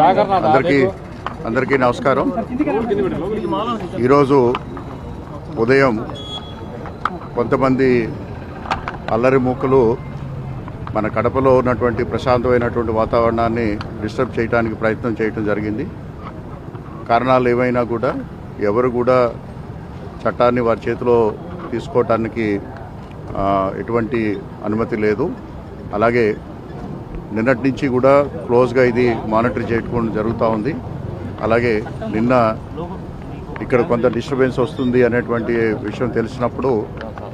అందరికీ నమస్కారం. ఈరోజు ఉదయం కొంతమంది అల్లరి మూకలు మన కడపలో ఉన్నటువంటి ప్రశాంతమైనటువంటి వాతావరణాన్ని డిస్టర్బ్ చేయడానికి ప్రయత్నం చేయడం జరిగింది. కారణాలు ఏమైనా కూడా ఎవరు కూడా చట్టాన్ని వారి చేతిలో తీసుకోవటానికి ఎటువంటి అనుమతి లేదు. అలాగే నిన్నటి నుంచి కూడా క్లోజ్గా ఇది మానిటర్ చేయడం జరుగుతూ ఉంది. అలాగే నిన్న ఇక్కడ కొంత డిస్టర్బెన్స్ వస్తుంది అనేటువంటి విషయం తెలిసినప్పుడు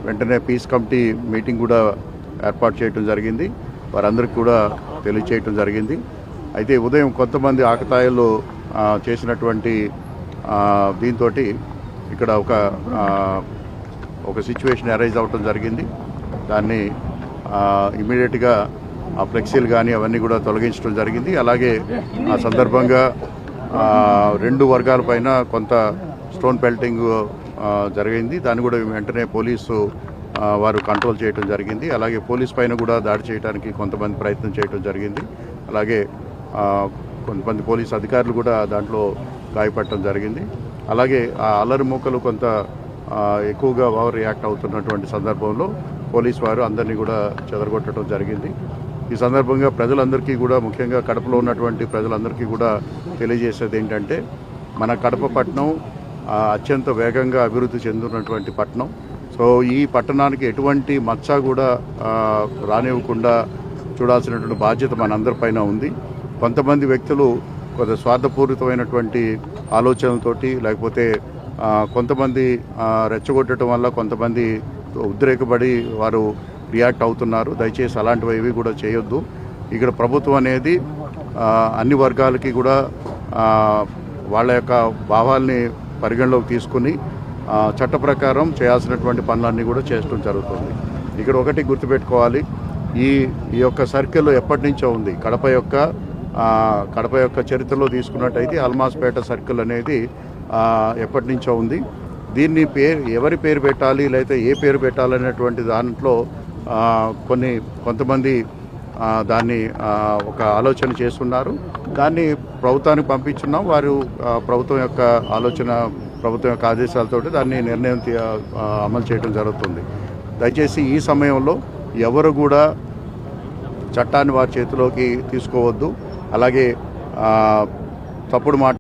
వెంటనే పీస్ కమిటీ మీటింగ్ కూడా ఏర్పాటు చేయడం జరిగింది. వారందరికీ కూడా తెలియచేయటం జరిగింది. అయితే ఉదయం కొంతమంది ఆకతాయిలు చేసినటువంటి దీంతో ఇక్కడ ఒక సిచ్యువేషన్ అరైజ్ అవ్వటం జరిగింది. దాన్ని ఇమీడియట్గా ఆ ఫ్లెక్సీలు కానీ అవన్నీ కూడా తొలగించడం జరిగింది. అలాగే ఆ సందర్భంగా రెండు వర్గాల పైన కొంత స్టోన్ పెల్టింగ్ జరిగింది. దాన్ని కూడా వెంటనే పోలీసు వారు కంట్రోల్ చేయడం జరిగింది. అలాగే పోలీస్ పైన కూడా దాడి చేయడానికి కొంతమంది ప్రయత్నం చేయడం జరిగింది. అలాగే కొంతమంది పోలీస్ అధికారులు కూడా దాంట్లో గాయపడటం జరిగింది. అలాగే ఆ అల్లరి మూకలు కొంత ఎక్కువగా ఓవర్ రియాక్ట్ అవుతున్నటువంటి సందర్భంలో పోలీస్ వారు అందరినీ కూడా చెదరగొట్టడం జరిగింది. ఈ సందర్భంగా ప్రజలందరికీ కూడా, ముఖ్యంగా కడపలో ఉన్నటువంటి ప్రజలందరికీ కూడా తెలియజేసేది ఏంటంటే, మన కడప పట్టణం అత్యంత వేగంగా అభివృద్ధి చెందుతున్నటువంటి పట్టణం. సో ఈ పట్టణానికి ఎటువంటి మచ్చ కూడా రానివ్వకుండా చూడాల్సినటువంటి బాధ్యత మనందరిపైన ఉంది. కొంతమంది వ్యక్తులు కొంత స్వార్థపూరితమైనటువంటి ఆలోచనలతోటి, లేకపోతే కొంతమంది రెచ్చగొట్టడం వల్ల కొంతమంది ఉద్రేకపడి వారు రియాక్ట్ అవుతున్నారు. దయచేసి అలాంటివి ఏవి కూడా చేయొద్దు. ఇక్కడ ప్రభుత్వం అనేది అన్ని వర్గాలకి కూడా వాళ్ళ యొక్క భావాల్ని పరిగణలోకి తీసుకుని చట్ట ప్రకారం చేయాల్సినటువంటి పనులన్నీ కూడా చేయడం జరుగుతుంది. ఇక్కడ ఒకటి గుర్తుపెట్టుకోవాలి, ఈ యొక్క సర్కిల్ ఎప్పటి నుంచో ఉంది. కడప యొక్క చరిత్రలో తీసుకున్నట్టయితే అల్మాస్పేట సర్కిల్ అనేది ఎప్పటి నుంచో ఉంది. దీన్ని ఎవరి పేరు పెట్టాలి, లేకపోతే ఏ పేరు పెట్టాలనేటువంటి దాంట్లో కొంతమంది దాన్ని ఒక ఆలోచన చేస్తున్నారు. దాన్ని ప్రభుత్వానికి పంపించున్నాం. వారు ప్రభుత్వం యొక్క ఆదేశాలతో దాన్ని నిర్ణయం అమలు చేయడం జరుగుతుంది. దయచేసి ఈ సమయంలో ఎవరు కూడా చట్టాన్ని వారి చేతిలోకి తీసుకోవద్దు. అలాగే తప్పుడు మాట